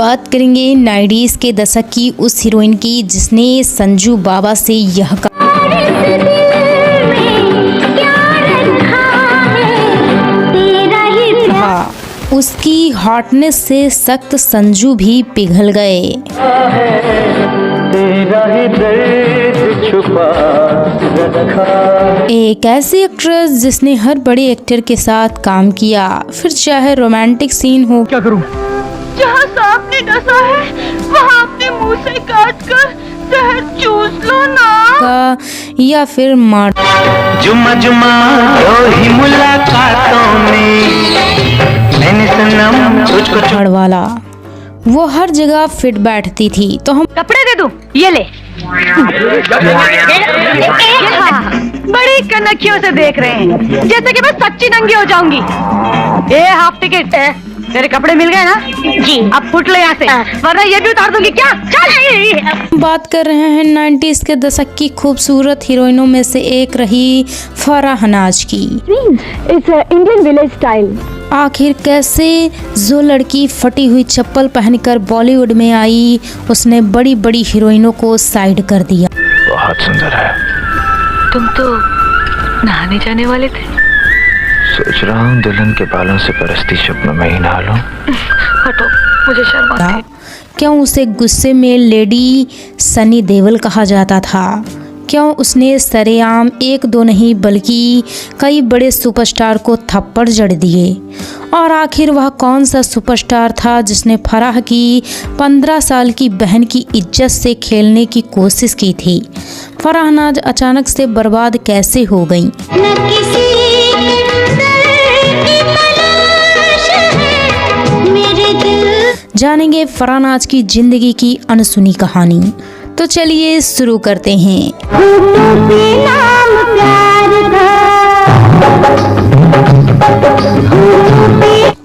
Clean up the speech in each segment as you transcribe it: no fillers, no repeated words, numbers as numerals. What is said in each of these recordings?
बात करेंगे 90s के दशक की उस हीरोइन की जिसने संजू बाबा से यह कहा, उसकी हॉटनेस से सख्त संजू भी पिघल गए। एक ऐसी एक्ट्रेस जिसने हर बड़े एक्टर के साथ काम किया, फिर चाहे रोमांटिक सीन हो, क्या करूं? जहाँ सांप ने डसा है वहाँ अपने मुंह से काट कर जहर चूस लो ना, या फिर मार जुम्मा जुम्मा ही मुलाकातों में मैंने सनम तुझको वाला, वो हर जगह फिट बैठती थी। तो हम कपड़े दे दूं? ये ले। बड़ी कनखियों से देख रहे हैं जैसे कि मैं सच्ची नंगी हो जाऊंगी। ये हाफ टिकट है, तेरे कपड़े मिल गए ना? जी। अब फुट ले यहाँ से, वरना ये भी उतार दूंगी। क्या? चल। बात कर रहे हैं 90s के दशक की खूबसूरत हीरोइनों में से एक रही फराह नाज की। It's Indian village style. आखिर कैसे जो लड़की फटी हुई चप्पल पहनकर बॉलीवुड में आई, उसने बड़ी बड़ी हीरोइनों को साइड कर दिया। बहुत सुंदर है। तुम तो नहाने जाने वाले थे। सोच रहा हूँ दुल्हन के बालों से परस्ती शुभ में ही नहा लूं। हटो, मुझे शर्म आती है। क्यों उसे गुस्से में लेडी सनी देओल कहा जाता था? क्यों उसने सरेआम एक दो नहीं बल्कि कई बड़े सुपरस्टार को थप्पड़ जड़ दिए? और आखिर वह कौन सा सुपरस्टार था जिसने फराह की 15 साल की बहन की इज्जत से खेलने की कोशिश की थी? फराह नाज अचानक से बर्बाद कैसे हो गई? जानेंगे फराह नाज की जिंदगी की अनसुनी कहानी। तो चलिए शुरू करते हैं।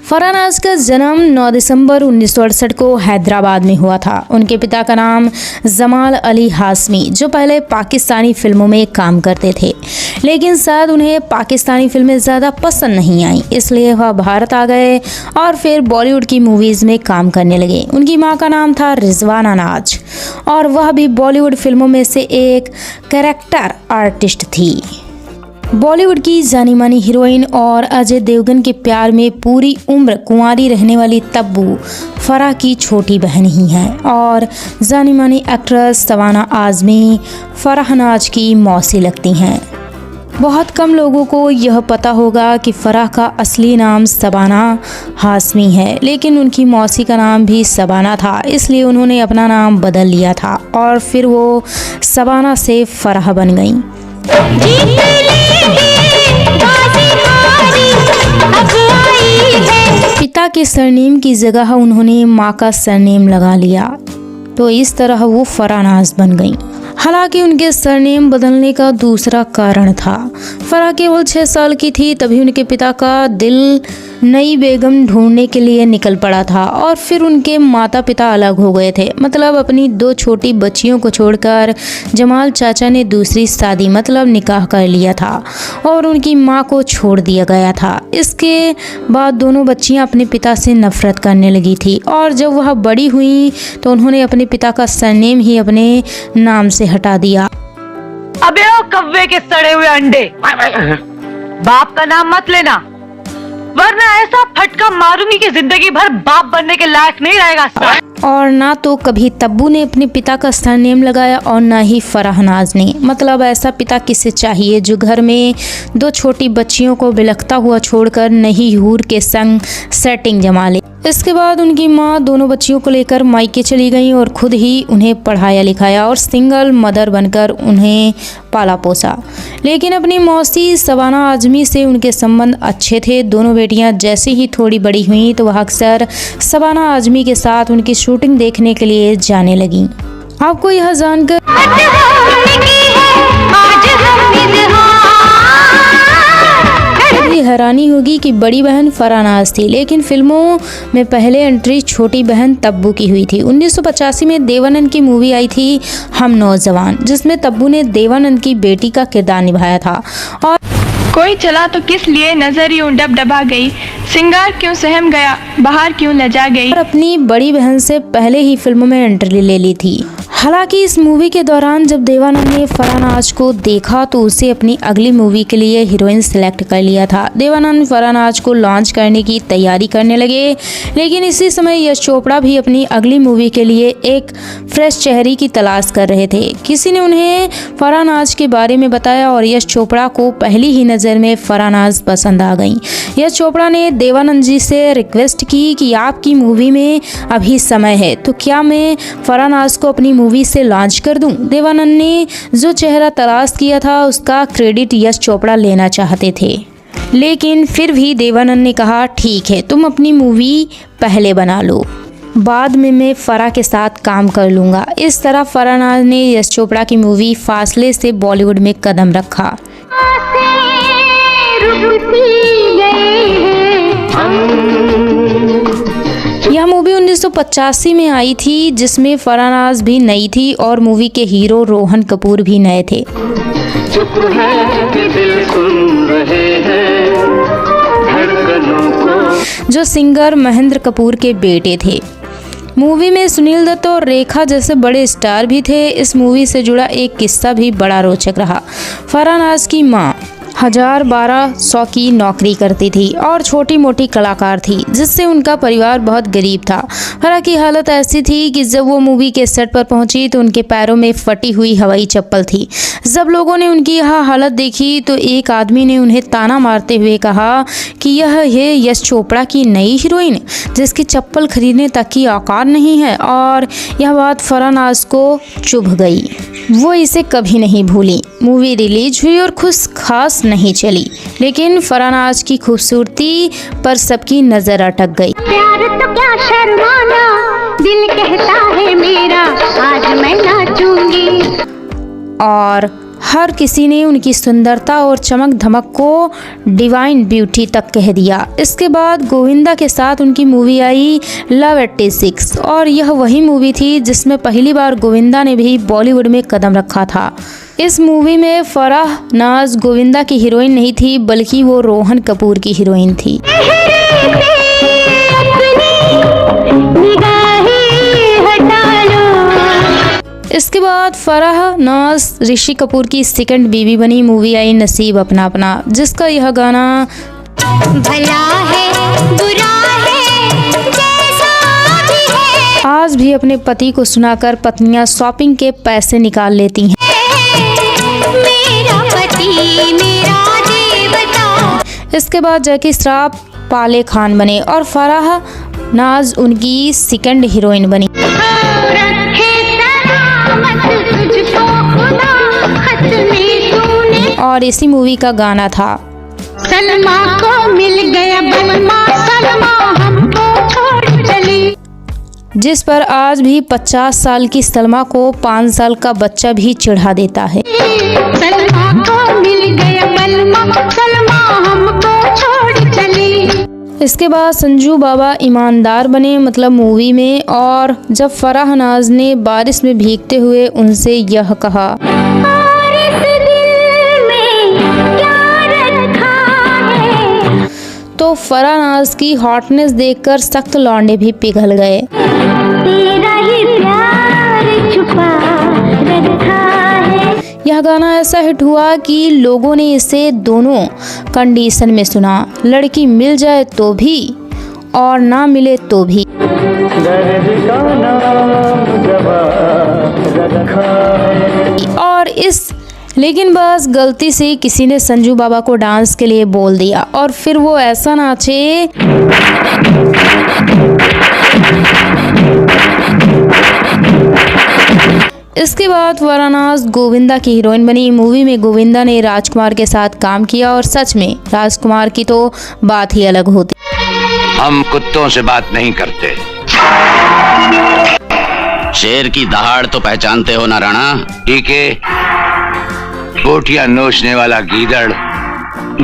फराह नाज का जन्म 9 दिसंबर 1968 को हैदराबाद में हुआ था। उनके पिता का नाम जमाल अली हाशमी, जो पहले पाकिस्तानी फिल्मों में काम करते थे, लेकिन शायद उन्हें पाकिस्तानी फिल्में ज़्यादा पसंद नहीं आई, इसलिए वह भारत आ गए और फिर बॉलीवुड की मूवीज़ में काम करने लगे। उनकी माँ का नाम था रिजवाना नाज और वह भी बॉलीवुड फिल्मों में से एक कैरेक्टर आर्टिस्ट थी। बॉलीवुड की जानी मानी हीरोइन और अजय देवगन के प्यार में पूरी उम्र कुंवारी रहने वाली तब्बू फराह की छोटी बहन ही है और जानी मानी एक्ट्रेस शबाना आज़मी फराह नाज की मौसी लगती हैं। बहुत कम लोगों को यह पता होगा कि फराह का असली नाम शबाना हाशमी है, लेकिन उनकी मौसी का नाम भी शबाना था, इसलिए उन्होंने अपना नाम बदल लिया था और फिर वो शबाना से फराह बन गईं। पिता के सरनेम की जगह उन्होंने माँ का सरनेम लगा लिया, तो इस तरह वो फराह नाज बन गईं। हालांकि उनके सरनेम बदलने का दूसरा कारण था। फराह केवल 6 साल की थी तभी उनके पिता का दिल नई बेगम ढूंढने के लिए निकल पड़ा था और फिर उनके माता पिता अलग हो गए थे। मतलब अपनी 2 छोटी बच्चियों को छोड़कर जमाल चाचा ने दूसरी शादी मतलब निकाह कर लिया था और उनकी माँ को छोड़ दिया गया था। इसके बाद दोनों बच्चियाँ अपने पिता से नफरत करने लगी थी और जब वह बड़ी हुई तो उन्होंने अपने पिता का सरनेम ही अपने नाम से हटा दिया। अबे ओ कव्वे के सड़े हुए अंडे, बाप का नाम मत लेना वरना ऐसा फटका मारूंगी कि जिंदगी भर बाप बनने के लायक नहीं रहेगा। और ना तो कभी तब्बू ने अपने पिता का सरनेम लगाया और ना ही फराह नाज ने। मतलब ऐसा पिता किसे चाहिए जो घर में 2 छोटी बच्चियों को बिलखता हुआ छोड़कर नई हूर के संग सेटिंग जमा ले। इसके बाद उनकी माँ दोनों बच्चियों को लेकर मायके चली गई और खुद ही उन्हें पढ़ाया लिखाया और सिंगल मदर बनकर उन्हें पाला पोसा। लेकिन अपनी मौसी शबाना आज़मी से उनके संबंध अच्छे थे। दोनों बेटियां जैसे ही थोड़ी बड़ी हुईं तो वह अक्सर शबाना आज़मी के साथ उनकी शूटिंग देखने के लिए जाने लगीं। आपको यह जानकर हैरानी होगी कि बड़ी बहन फराह नाज थी, लेकिन फिल्मों में पहले एंट्री छोटी बहन तब्बू की हुई थी। 1985 में देवानंद की मूवी आई थी हम नौजवान, जिसमें तब्बू ने देवानंद की बेटी का किरदार निभाया था। और कोई चला तो किस लिए नजर यूं डब डबा गई, सिंगार क्यों सहम गया, बाहर क्यों लजा गई। और अपनी बड़ी बहन से पहले ही फिल्मों में एंट्री ले ली थी। हालांकि इस मूवी के दौरान जब देवानंद ने फरहानाज को देखा तो उसे अपनी अगली मूवी के लिए हीरोइन सिलेक्ट कर लिया था। देवानंद फरहानाज को लॉन्च करने की तैयारी करने लगे, लेकिन इसी समय यश चोपड़ा भी अपनी अगली मूवी के लिए एक फ्रेश चेहरे की तलाश कर रहे थे। किसी ने उन्हें फरहानाज के बारे में बताया और यश चोपड़ा को पहली ही नज़र में फरहानाज पसंद आ गई। यश चोपड़ा ने देवानंद जी से रिक्वेस्ट की कि आपकी मूवी में अभी समय है, तो क्या मैं फरहानाज को अपनी मूवी से लॉन्च कर दूं। देवानंद ने जो चेहरा तलाश किया था उसका क्रेडिट यश चोपड़ा लेना चाहते थे, लेकिन फिर भी देवानंद ने कहा ठीक है, तुम अपनी मूवी पहले बना लो, बाद में मैं फराह के साथ काम कर लूँगा। इस तरह फरहानाज ने यश चोपड़ा की मूवी फासले से बॉलीवुड में कदम रखा। यह मूवी 1985 में आई थी, जिसमें फरहानाज भी नई थी और मूवी के हीरो रोहन कपूर भी नए थे। चुप है कि दिल सुन रहे हैं धड़कनों को, जो सिंगर महेंद्र कपूर के बेटे थे। मूवी में सुनील दत्त और रेखा जैसे बड़े स्टार भी थे। इस मूवी से जुड़ा एक किस्सा भी बड़ा रोचक रहा। फरहानाज की माँ 1200 की नौकरी करती थी और छोटी मोटी कलाकार थी, जिससे उनका परिवार बहुत गरीब था। फराह की हालत ऐसी थी कि जब वो मूवी के सेट पर पहुंची तो उनके पैरों में फटी हुई हवाई चप्पल थी। जब लोगों ने उनकी यह हालत देखी तो एक आदमी ने उन्हें ताना मारते हुए कहा कि यह है यश चोपड़ा की नई हीरोइन, जिसकी चप्पल खरीदने तक की औकात नहीं है। और यह बात फरहानाज को चुभ गई। वो इसे कभी नहीं भूली। मूवी रिलीज हुई और खुश खास नहीं चली, लेकिन फरहानाज की खूबसूरती पर सबकी नजर अटक गई। प्यार तो क्या शर्माना, दिल कहता है मेरा आज मैं नाचूंगी। और हर किसी ने उनकी सुंदरता और चमक धमक को डिवाइन ब्यूटी तक कह दिया। इसके बाद गोविंदा के साथ उनकी मूवी आई लव 86 और यह वही मूवी थी जिसमें पहली बार गोविंदा ने भी बॉलीवुड में कदम रखा था। इस मूवी में फरहानाज गोविंदा की हीरोइन नहीं थी, बल्कि वो रोहन कपूर की हीरोइन थी। इसके बाद फरहानाज ऋषि कपूर की सेकंड बीवी बनी। मूवी आई नसीब अपना अपना, जिसका यह गाना भला है बुरा है जैसा भी है, आज भी अपने पति को सुनाकर पत्नियां शॉपिंग के पैसे निकाल लेती हैं। मेरा पति मेरा देवता। इसके बाद जैकी श्रॉफ पाले खान बने और फरहानाज उनकी सेकंड हीरोइन बनी। रखे सलामत तुझको खुदा, खत में तूने और इसी मूवी का गाना था सलमा को मिल गया बलमा, सलमा हमको छोड़ चली। जिस पर आज भी 50 साल की सलमा को 5 साल का बच्चा भी चिढ़ा देता है। सलमा को मिल गया बलमा, सलमा हमको छोड़ चली। इसके बाद संजू बाबा ईमानदार बने, मतलब मूवी में। और जब फरहानाज ने बारिश में भीगते हुए उनसे यह कहा, और इस दिल में क्या रखा है, तो फरहानाज की हॉटनेस देखकर सख्त लौंडे भी पिघल गए। तेरा ही प्यार छुपा रखा है। यह गाना ऐसा हिट हुआ कि लोगों ने इसे दोनों कंडीशन में सुना, लड़की मिल जाए तो भी और ना मिले तो भी। और लेकिन बस गलती से किसी ने संजू बाबा को डांस के लिए बोल दिया और फिर वो ऐसा नाचे इसके बाद फरहानाज गोविंदा की हीरोइन बनी। मूवी में गोविंदा ने राजकुमार के साथ काम किया और सच में राजकुमार की तो बात ही अलग होती। हम कुत्तों से बात नहीं करते। शेर की दहाड़ तो पहचानते हो ना राणा? ठीक है, बोटियां नोचने वाला गीदड़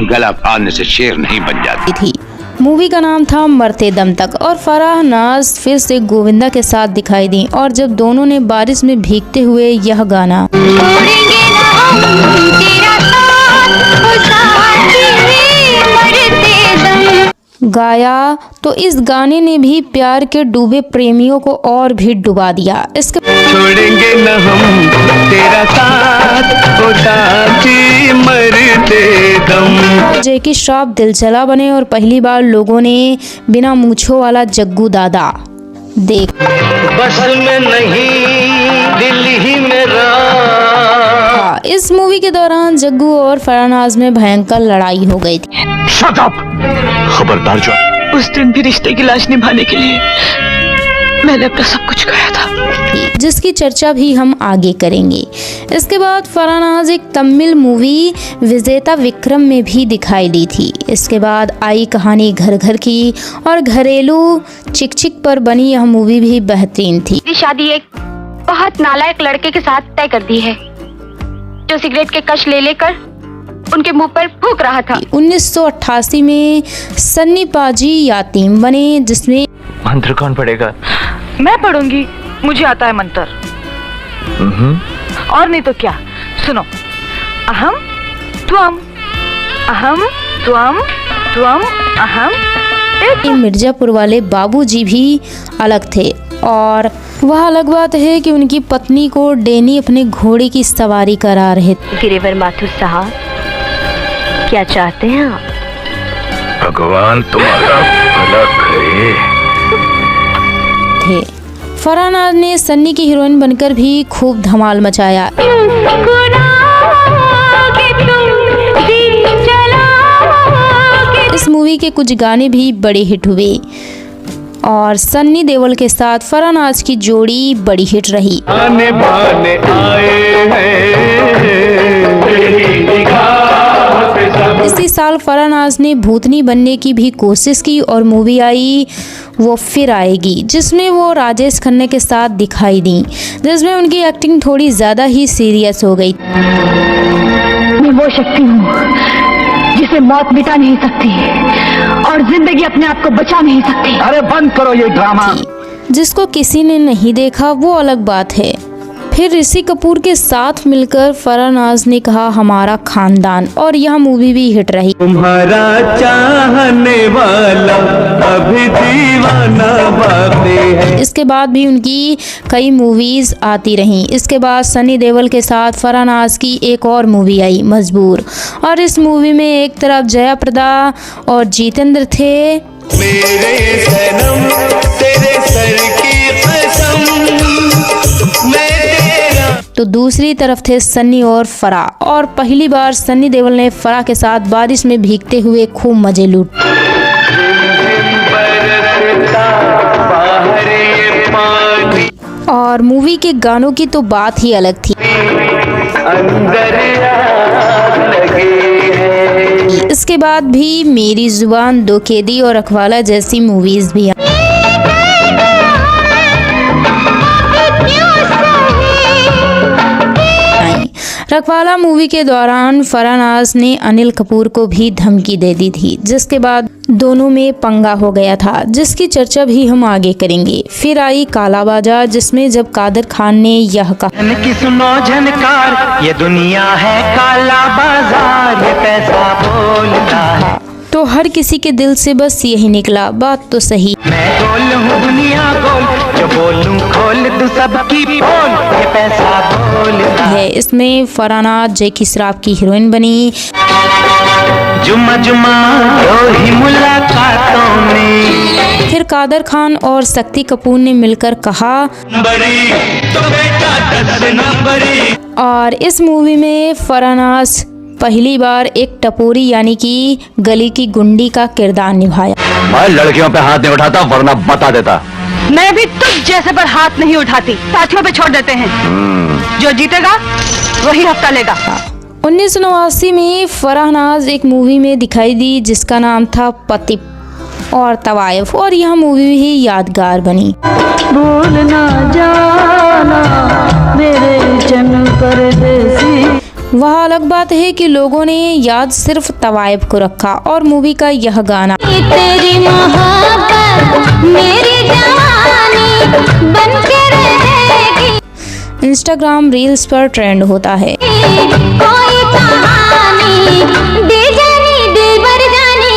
गला फाड़ने से शेर नहीं बन जाती थी। मूवी का नाम था मरते दम तक और फरहानाज फिर से गोविंदा के साथ दिखाई दी और जब दोनों ने बारिश में भीगते हुए यह गाना, छोड़ेंगे ना हम तेरा साथ, ओ साथी मरते दम। गाया तो इस गाने ने भी प्यार के डूबे प्रेमियों को और भी डुबा दिया। इसके छोड़ेंगे न हम तेरा साथ उदासी मरते दम। जैकी श्रॉफ दिल जला बने और पहली बार लोगों ने बिना मूंछों वाला जग्गू दादा देख। बस में नहीं दिल ही मेरा। इस मूवी के दौरान जग्गू और फरहान में भयंकर लड़ाई हो गई थी। Shut up! खबरदार जो उस दिन भी रिश्ते की लाश निभाने के लिए मैंने अपना सब कुछ खोया था, जिसकी चर्चा भी हम आगे करेंगे। इसके बाद फरहान एक तमिल मूवी विजेता विक्रम में भी दिखाई दी थी। इसके बाद आई कहानी घर घर की और घरेलू चिक चिक पर बनी यह मूवी भी बेहतरीन थी। शादी एक बहुत नालायक लड़के के साथ तय कर दी है जो सिगरेट के कश ले लेकर उनके मुंह पर फूंक रहा था। 1988 में सन्नी पाजी यातीम बने, जिसमें मंत्र कौन पढ़ेगा? मैं पढ़ूंगी, मुझे आता है मंत्र। और नहीं तो क्या, सुनो। अहम त्वम अहम त्वम त्वम अहम। मिर्जापुर वाले बाबूजी भी अलग थे और वह अलग बात है कि उनकी पत्नी को डैनी अपने घोड़े की सवारी करा रहे थे। गिरिवर माथुर साहब, क्या चाहते हैं आप? भगवान तुम्हारा भला करे। फरहान ने सन्नी की हीरोइन बनकर भी खूब धमाल मचाया। इस मूवी के कुछ गाने भी बड़े हिट हुए और सन्नी देओल के साथ फरहान की जोड़ी बड़ी हिट रही। आने बाने आए इसी साल फरहान ने भूतनी बनने की भी कोशिश की और मूवी आई वो फिर आएगी, जिसमें वो राजेश खन्ना के साथ दिखाई दी, जिसमें उनकी एक्टिंग थोड़ी ज्यादा ही सीरियस हो गई। मैं वो शक्ति हूँ जिसे मौत मिटा नहीं सकती और जिंदगी अपने आप को बचा नहीं सकती। अरे बंद करो ये ड्रामा। जिसको किसी ने नहीं देखा वो अलग बात है। फिर ऋषि कपूर के साथ मिलकर फरहान ने कहा हमारा खानदान, और यह मूवी भी हिट रही। तुम्हारा चाहने वाला अभी दीवाना बातें है। इसके बाद भी उनकी कई मूवीज आती रहीं। इसके बाद सनी देओल के साथ फरहान की एक और मूवी आई मजबूर, और इस मूवी में एक तरफ जया प्रदा और जितेंद्र थे। मेरे सनम तेरे सर की कसम मैं तेरा। तो दूसरी तरफ थे सन्नी और फरा, और पहली बार सन्नी देओल ने फरा के साथ बारिश में भीगते हुए खूब मजे लूट। और मूवी के गानों की तो बात ही अलग थी। इसके बाद भी मेरी जुबान, दो कैदी और रखवाला जैसी मूवीज भी आई। रखवाला मूवी के दौरान फरहान ने अनिल कपूर को भी धमकी दे दी थी, जिसके बाद दोनों में पंगा हो गया था, जिसकी चर्चा भी हम आगे करेंगे। फिर आई काला बाजार, जिसमें जब कादर खान ने यह कहा कि सुनो झनकार, ये दुनिया है काला बाजार, ये पैसा बोलता है। तो हर किसी के दिल से बस यही निकला, बात तो सही। मैं गोल हूँ दुनिया गोल, जो बोलूं खोल दूं सबकी पोल, ये पैसा बोलता है। इसमें फरहान जैकी श्रॉफ की हीरोइन बनी। जुम्मा जुम्मा दो ही मुलाकातों में। फिर कादर खान और शक्ति कपूर ने मिलकर कहा बड़ी तो बेटा 10 नंबरी। और इस मूवी में फरहान पहली बार एक टपोरी यानी कि गली की गुंडी का किरदार निभाया। मैं लड़कियों पे हाथ नहीं उठाता, वरना बता देता। मैं भी तुझ जैसे पर हाथ नहीं उठाती, साथियों पे छोड़ देते हैं। जो जीतेगा वही हफ्ता लेगा। 1989 में फरहान एक मूवी में दिखाई दी जिसका नाम था पति और तवायफ, और यह मूवी भी यादगार बनी। भूल ना जाना मेरे जन्म परदेसी। वह अलग बात है कि लोगों ने याद सिर्फ तवायफ को रखा, और मूवी का यह गाना तेरी मोहब्बत मेरी जवानी बनके रहेगी, इंस्टाग्राम रील्स पर ट्रेंड होता है। कोई कहानी दे जानी दिलबर जानी।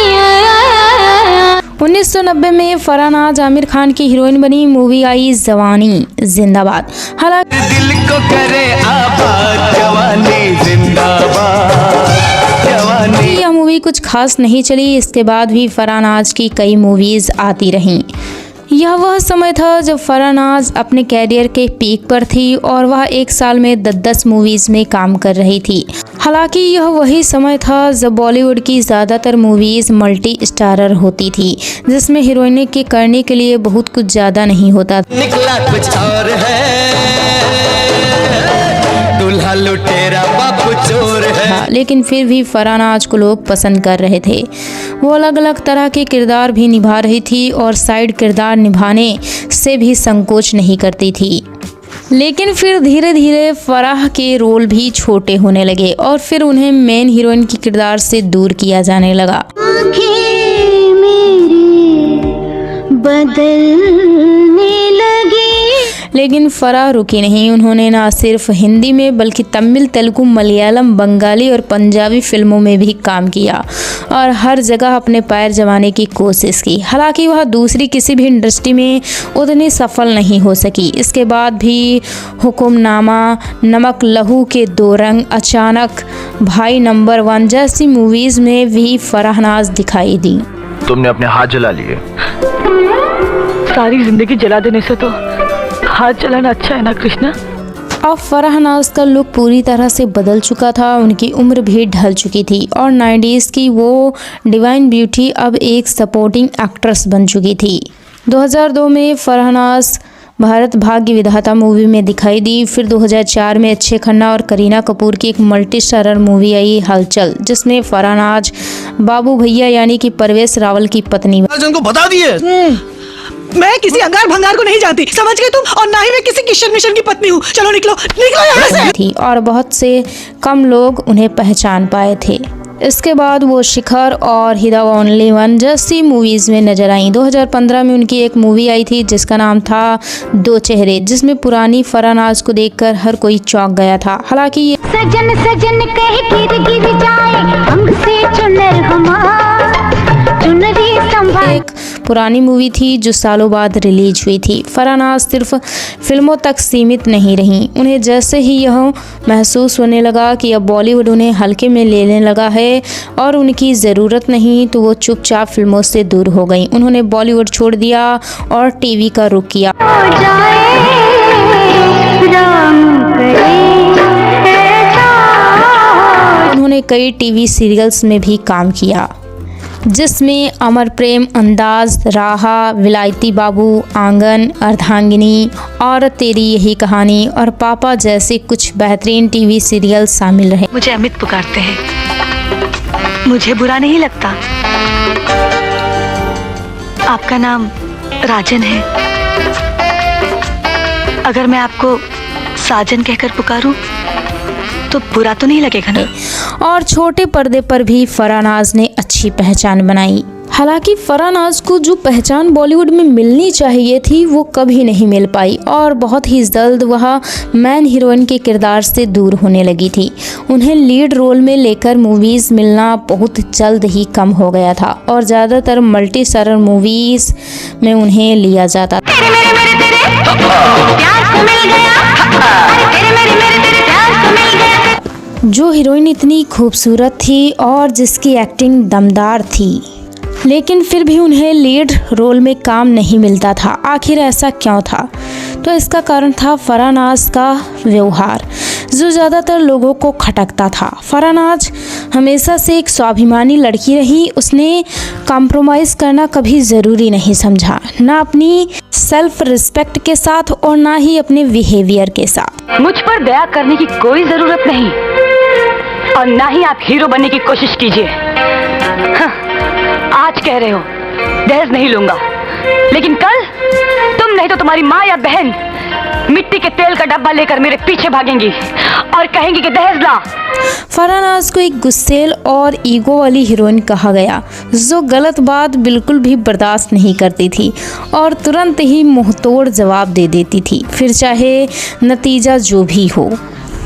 1990 में फरहानाज आमिर खान की हीरोइन बनी। मूवी आई जवानी जिंदाबाद। हालांकि दिल को करे आबाद, जवानी जिंदाबाद, जवानी। यह मूवी कुछ खास नहीं चली। इसके बाद भी फरहानाज की कई मूवीज आती रहीं। यह वह समय था जब फरहानाज अपने कैरियर के पीक पर थी और वह एक साल में 10 मूवीज में काम कर रही थी। हालांकि यह वही समय था जब बॉलीवुड की ज़्यादातर मूवीज मल्टी स्टारर होती थी, जिसमें हीरोइन के करने के लिए बहुत कुछ ज़्यादा नहीं होता। निकला कुछ और है, दूल्हा लुटेरा बापू चोर है। लेकिन फिर भी फरहानाज को लोग पसंद कर रहे थे। वो अलग अलग तरह के किरदार भी निभा रही थी और साइड किरदार निभाने से भी संकोच नहीं करती थी। लेकिन फिर धीरे धीरे फराह के रोल भी छोटे होने लगे और फिर उन्हें मेन हीरोइन की किरदार से दूर किया जाने लगा। बदलने लगी। लेकिन फराह रुकी नहीं। उन्होंने ना सिर्फ हिंदी में बल्कि तमिल, तेलुगु, मलयालम, बंगाली और पंजाबी फिल्मों में भी काम किया और हर जगह अपने पैर जमाने की कोशिश की। हालांकि वह दूसरी किसी भी इंडस्ट्री में उतनी सफल नहीं हो सकी। इसके बाद भी हुक्मनामा, नमक लहू के 2 रंग, अचानक, भाई नंबर 1 जैसी मूवीज में भी फरहानाज दिखाई दी। तुमने अपने हाथ जला लिए। सारी जिंदगी जला देने से तो हाथ जलाना अच्छा है ना कृष्णा। अब फरहानाज का लुक पूरी तरह से बदल चुका था। उनकी उम्र भी ढल चुकी थी और 90s की वो डिवाइन ब्यूटी अब एक सपोर्टिंग एक्ट्रेस बन चुकी थी। 2002 में फरहानाज भारत भाग्य विधाता मूवी में दिखाई दी। फिर 2004 में अक्षय खन्ना और करीना कपूर की एक मल्टी स्टारर मूवी आई हलचल, जिसमें फरहानाज बाबू भैया यानी कि परवेश रावल की पत्नी को बता दिए मैं किसी अंगार भंगार को नहीं जानती, समझ गए तुम? और ना ही मैं किसी किशन मिशन की पत्नी हूँ। चलो निकलो निकलो यहाँ से। थी और बहुत से कम लोग उन्हें पहचान पाए थे। इसके बाद वो शिखर और हिदा ओनली वन जैसी मूवीज में नजर आई। 2015 में उनकी एक मूवी आई थी जिसका नाम था 2 चेहरे, जिसमें पुरानी फरहानाज को देखकर हर कोई चौंक गया था। हालांकि ये सजन सजन कह गिर जाए हमसे चुनर चुनरी एक पुरानी मूवी थी जो सालों बाद रिलीज हुई थी। फरहानाज सिर्फ फिल्मों तक सीमित नहीं रहीं। उन्हें जैसे ही यह महसूस होने लगा कि अब बॉलीवुड उन्हें हल्के में लेने लगा है और उनकी ज़रूरत नहीं, तो वो चुपचाप फिल्मों से दूर हो गई। उन्होंने बॉलीवुड छोड़ दिया और टीवी का रुख किया। उन्होंने कई टीवी सीरियल्स में भी काम किया, जिसमें अमर प्रेम, अंदाज, राहा, विलायती बाबू, आंगन, अर्धांगिनी और तेरी यही कहानी और पापा जैसे कुछ बेहतरीन टीवी सीरियल शामिल रहे। मुझे अमित पुकारते हैं, मुझे बुरा नहीं लगता। आपका नाम राजन है। अगर मैं आपको साजन कहकर पुकारूं तो बुरा तो नहीं लगेगा ना? और छोटे पर्दे पर भी फरहानाज ने अच्छी पहचान बनाई। हालांकि फरहानाज को जो पहचान बॉलीवुड में मिलनी चाहिए थी वो कभी नहीं मिल पाई और बहुत ही जल्द वह मैन हीरोइन के किरदार से दूर होने लगी थी। उन्हें लीड रोल में लेकर मूवीज मिलना बहुत जल्द ही कम हो गया था और ज़्यादातर मल्टी स्टारर मूवीज में उन्हें लिया जाता था। जो हीरोइन इतनी खूबसूरत थी और जिसकी एक्टिंग दमदार थी, लेकिन फिर भी उन्हें लीड रोल में काम नहीं मिलता था। आखिर ऐसा क्यों था? तो इसका कारण था फरहानाज का व्यवहार, जो ज़्यादातर लोगों को खटकता था। फरहानाज हमेशा से एक स्वाभिमानी लड़की रही। उसने कॉम्प्रोमाइज़ करना कभी ज़रूरी नहीं समझा, ना अपनी सेल्फ रिस्पेक्ट के साथ और ना ही अपने बिहेवियर के साथ। मुझ पर दया करने की कोई जरूरत नहीं और ना ही आप हीरो बनने की कोशिश कीजिए। हाँ, आज कह रहे हो दहेज नहीं लूंगा, लेकिन कल तुम नहीं तो तुम्हारी माँ या बहन मिट्टी के तेल का डब्बा लेकर मेरे पीछे भागेंगी और कहेंगी कि दहेज ला। फरहानाज को एक गुस्सेल और ईगो वाली हीरोइन कहा गया, जो गलत बात बिल्कुल भी बर्दाश्त नहीं करती थी और तुरंत ही मुंहतोड़ जवाब दे देती थी, फिर चाहे नतीजा जो भी हो।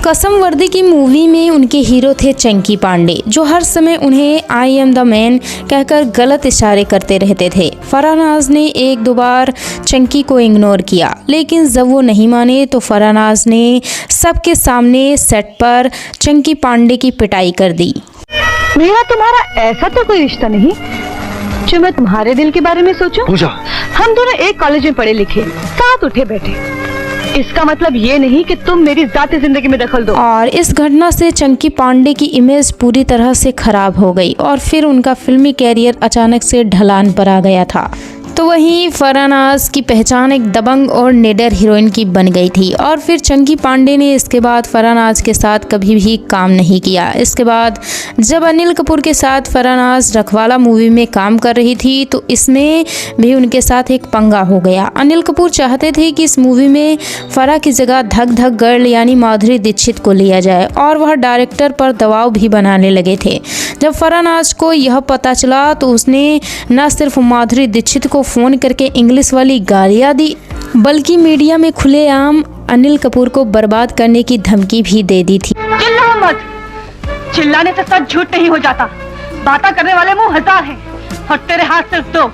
कसम वर्दी की मूवी में उनके हीरो थे चंकी पांडे, जो हर समय उन्हें आई एम द मैन कहकर गलत इशारे करते रहते थे। फरहानाज ने एक दो बार चंकी को इग्नोर किया, लेकिन जब वो नहीं माने तो फरहानाज ने सबके सामने सेट पर चंकी पांडे की पिटाई कर दी। मेरा तुम्हारा ऐसा तो कोई रिश्ता नहीं जो मैं तुम्हारे दिल के बारे में सोचूं। पूजा, हम दोनों एक कॉलेज में पढ़े लिखे, साथ उठे बैठे। इसका मतलब ये नहीं कि तुम मेरी जाती जिंदगी में दखल दो। और इस घटना से चंकी पांडे की इमेज पूरी तरह से खराब हो गई और फिर उनका फिल्मी कैरियर अचानक से ढलान पर आ गया था। तो वहीं फरहानाज की पहचान एक दबंग और निडर हीरोइन की बन गई थी और फिर चंकी पांडे ने इसके बाद फरहानाज के साथ कभी भी काम नहीं किया। इसके बाद जब अनिल कपूर के साथ फरहानाज रखवाला मूवी में काम कर रही थी तो इसमें भी उनके साथ एक पंगा हो गया। अनिल कपूर चाहते थे कि इस मूवी में फराह की जगह धक धक गर्ल यानी माधुरी दीक्षित को लिया जाए और वह डायरेक्टर पर दबाव भी बनाने लगे थे। जब फरहानाज को यह पता चला तो उसने न सिर्फ माधुरी दीक्षित को फोन करके इंग्लिश वाली गालियां दी, बल्कि मीडिया में खुलेआम अनिल कपूर को बर्बाद करने की धमकी भी दे दी थी। चिल्लाओ मत, चिल्लाने से सच झूठ नहीं हो जाता। बातें करने वाले मुंह हजार हैं और तेरे हाथ सिर्फ दो।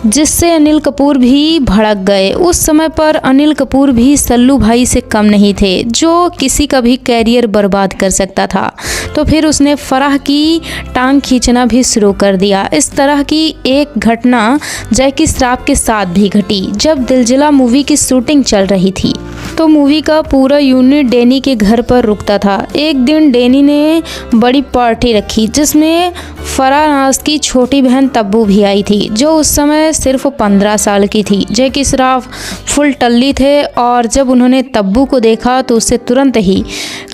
जिससे अनिल कपूर भी भड़क गए। उस समय पर अनिल कपूर भी सल्लू भाई से कम नहीं थे, जो किसी का भी कैरियर बर्बाद कर सकता था। तो फिर उसने फराह की टांग खींचना भी शुरू कर दिया। इस तरह की एक घटना जैकी श्रॉफ के साथ भी घटी। जब दिलजिला मूवी की शूटिंग चल रही थी तो मूवी का पूरा यूनिट डैनी के घर पर रुकता था। एक दिन डैनी ने बड़ी पार्टी रखी जिसमें फरहानाज की छोटी बहन तब्बू भी आई थी, जो उस समय सिर्फ 15 साल की थी। जैकी श्रॉफ फुल टल्ली थे और जब उन्होंने तब्बू को देखा तो उससे तुरंत ही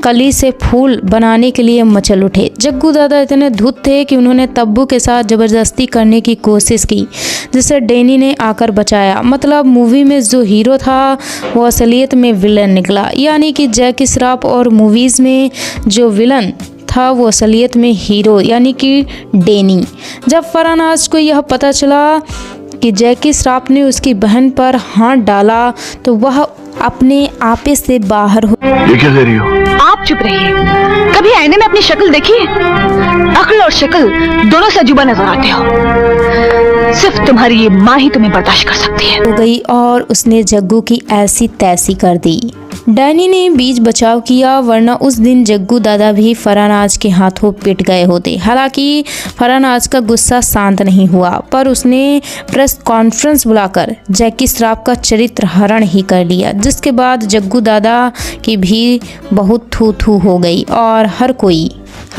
कली से फूल बनाने के लिए मचल उठे। जग्गू दादा इतने धुत थे कि उन्होंने तब्बू के साथ जबरदस्ती करने की कोशिश की, जिसे डैनी ने आकर बचाया। मतलब मूवी में जो हीरो था वो असलियत में विलन निकला, यानी कि जैकी श्रॉफ और मूवीज में जो विलन था वो असलियत में हीरो यानी कि डैनी। जब फरहानाज को यह पता चला कि जैकी श्रॉफ ने उसकी बहन पर हाथ डाला तो वह अपने आपे से बाहर हो। ये क्या कर रही हो? आप चुप रहिए। कभी आईने में अपनी शक्ल देखी है? अक्ल और शक्ल दोनों से अजूबा नजर आते हो। सिर्फ तुम्हारी ये माँ ही तुम्हें बर्दाश्त कर सकती है। हो गई और उसने जग्गू की ऐसी तैसी कर दी। डैनी ने बीच बचाव किया, वरना उस दिन जग्गू दादा भी फरहानाज के हाथों पिट गए होते। हालांकि फरहानाज का गुस्सा शांत नहीं हुआ, पर उसने प्रेस कॉन्फ्रेंस बुलाकर जैकी श्रॉफ का चरित्र हरण ही कर लिया, जिसके बाद जग्गू दादा की भी बहुत थू थू हो गई और हर कोई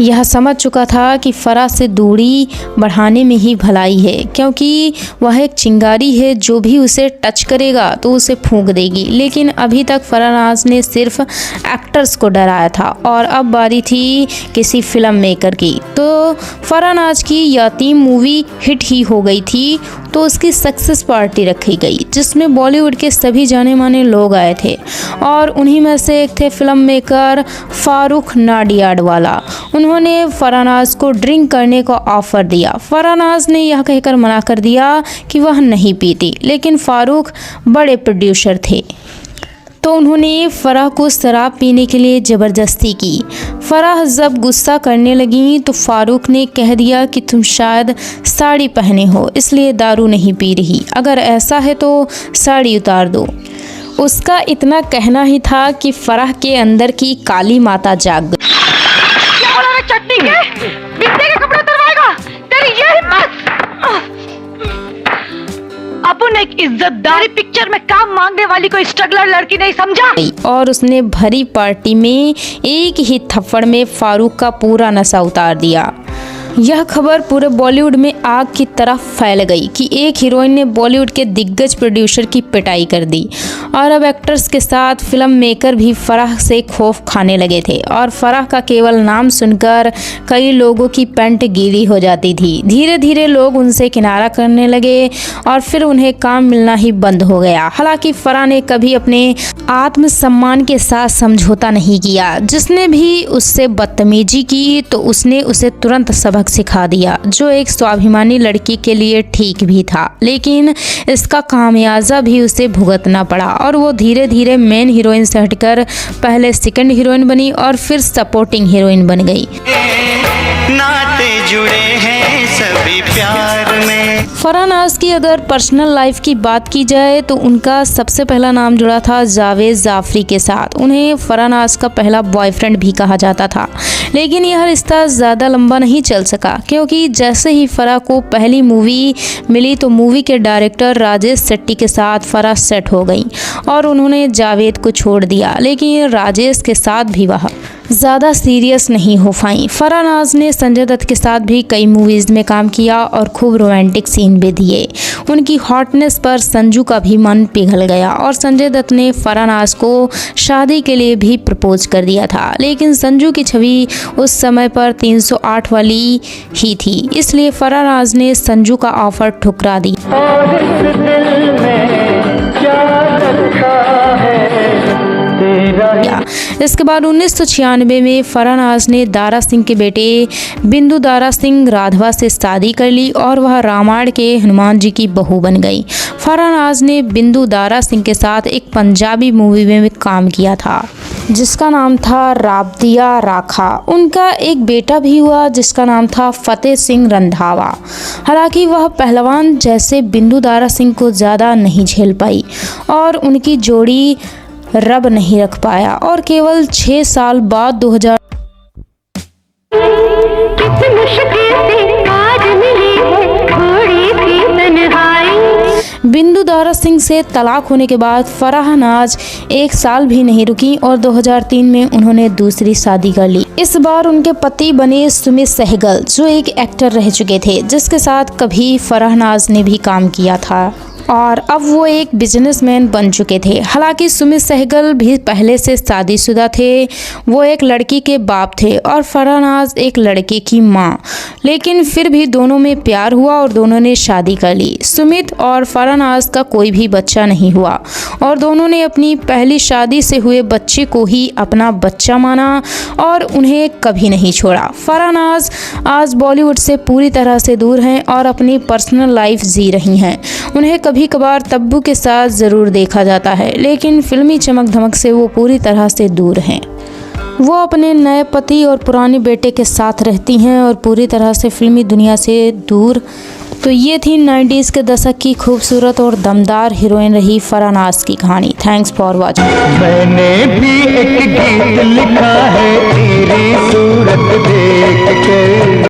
यह समझ चुका था कि फराह से दूरी बढ़ाने में ही भलाई है, क्योंकि वह एक चिंगारी है, जो भी उसे टच करेगा तो उसे फूंक देगी। लेकिन अभी तक फरहानाज ने सिर्फ एक्टर्स को डराया था और अब बारी थी किसी फिल्म मेकर की। तो फरहानाज की यतीम मूवी हिट ही हो गई थी, तो उसकी सक्सेस पार्टी रखी गई, जिसमें बॉलीवुड के सभी जाने माने लोग आए थे और उन्हीं में से एक थे फिल्म मेकर फारूक नाडियाडवाला। उन्होंने फरहानाज को ड्रिंक करने का ऑफर दिया। फरहानाज ने यह कहकर मना कर दिया कि वह नहीं पीती, लेकिन फारूक बड़े प्रोड्यूसर थे तो उन्होंने फराह को शराब पीने के लिए ज़बरदस्ती की। फराह जब गुस्सा करने लगी तो फारूक ने कह दिया कि तुम शायद साड़ी पहने हो इसलिए दारू नहीं पी रही, अगर ऐसा है तो साड़ी उतार दो। उसका इतना कहना ही था कि फराह के अंदर की काली माता जाग गई। चट्टी के बिस्ते के कपड़े उतरवाएगा, तेरी ये हिम्मत। अपन एक इज्जतदार पिक्चर में काम मांगने वाली कोई स्ट्रगलर लड़की नहीं समझा। और उसने भरी पार्टी में एक ही थप्पड़ में फारूक का पूरा नशा उतार दिया। यह खबर पूरे बॉलीवुड में आग की तरह फैल गई कि एक हीरोइन ने बॉलीवुड के दिग्गज प्रोड्यूसर की पिटाई कर दी और अब एक्टर्स के साथ फिल्म मेकर भी फराह से खौफ खाने लगे थे और फराह का केवल नाम सुनकर कई लोगों की पैंट गीली हो जाती थी। धीरे धीरे लोग उनसे किनारा करने लगे और फिर उन्हें काम मिलना ही बंद हो गया। हालांकि फराह ने कभी अपने आत्मसम्मान के साथ समझौता नहीं किया। जिसने भी उससे बदतमीजी की तो उसने उसे तुरंत सबक सबक सिखा दिया, जो एक स्वाभिमानी लड़की के लिए ठीक भी था, लेकिन इसका खामियाजा भी उसे भुगतना पड़ा और वो धीरे धीरे मेन हीरोइन से हटकर पहले सेकंड हीरोइन बनी और फिर सपोर्टिंग हीरोइन बन गई। नाते जुड़े हैं सभी प्यार में। फराह नाज की अगर पर्सनल लाइफ की बात की जाए तो उनका सबसे पहला नाम जुड़ा था जावेद जाफरी के साथ। उन्हें फराह नाज का पहला बॉयफ्रेंड भी कहा जाता था, लेकिन यह रिश्ता ज़्यादा लंबा नहीं चल सका, क्योंकि जैसे ही फराह को पहली मूवी मिली तो मूवी के डायरेक्टर राजेश सेट्टी के साथ फराह सेट हो गई और उन्होंने जावेद को छोड़ दिया। लेकिन राजेश के साथ भी वह ज़्यादा सीरियस नहीं हो पाई। फराह नाज ने संजय दत्त के साथ भी कई मूवीज़ में काम किया और खूब रोमांटिक सीन भी दिए। उनकी हॉटनेस पर संजू का भी मन पिघल गया और संजय दत्त ने फराह नाज को शादी के लिए भी प्रपोज कर दिया था, लेकिन संजू की छवि उस समय पर 308 वाली ही थी, इसलिए फराह नाज ने संजू का ऑफर ठुकरा दी। इसके बाद 1996 में फराह नाज ने दारा सिंह के बेटे बिंदु दारा सिंह राघवा से शादी कर ली और वह रामायण के हनुमान जी की बहू बन गई। फराह नाज ने बिंदु दारा सिंह के साथ एक पंजाबी मूवी में काम किया था जिसका नाम था राबदिया राखा। उनका एक बेटा भी हुआ जिसका नाम था फतेह सिंह रंधावा। हालांकि वह पहलवान जैसे बिंदु दारा सिंह को ज़्यादा नहीं झेल पाई और उनकी जोड़ी रब नहीं रख पाया और केवल 6 साल बाद 2000 बिंदु दारा सिंह से तलाक होने के बाद फराह नाज 1 साल भी नहीं रुकी और 2003 में उन्होंने दूसरी शादी कर ली। इस बार उनके पति बने सुमित सहगल, जो एक एक्टर रह चुके थे जिसके साथ कभी फराह नाज ने भी काम किया था और अब वो एक बिजनेसमैन बन चुके थे। हालांकि सुमित सहगल भी पहले से शादीशुदा थे, वो एक लड़की के बाप थे और फराह नाज एक लड़के की माँ, लेकिन फिर भी दोनों में प्यार हुआ और दोनों ने शादी कर ली। सुमित और फराह नाज का कोई भी बच्चा नहीं हुआ और दोनों ने अपनी पहली शादी से हुए बच्चे को ही अपना बच्चा माना और उन्हें कभी नहीं छोड़ा। फराह नाज आज बॉलीवुड से पूरी तरह से दूर हैं और अपनी पर्सनल लाइफ जी रही हैं। उन्हें कभी कभार तब्बू के साथ ज़रूर देखा जाता है, लेकिन फिल्मी चमक धमक से वो पूरी तरह से दूर हैं। वो अपने नए पति और पुराने बेटे के साथ रहती हैं और पूरी तरह से फिल्मी दुनिया से दूर। तो ये थी 90s के दशक की खूबसूरत और दमदार हीरोइन रही फराह नाज की कहानी। Thanks for watching. मैंने भी एक गीत लिखा है तेरी सूरत देख के।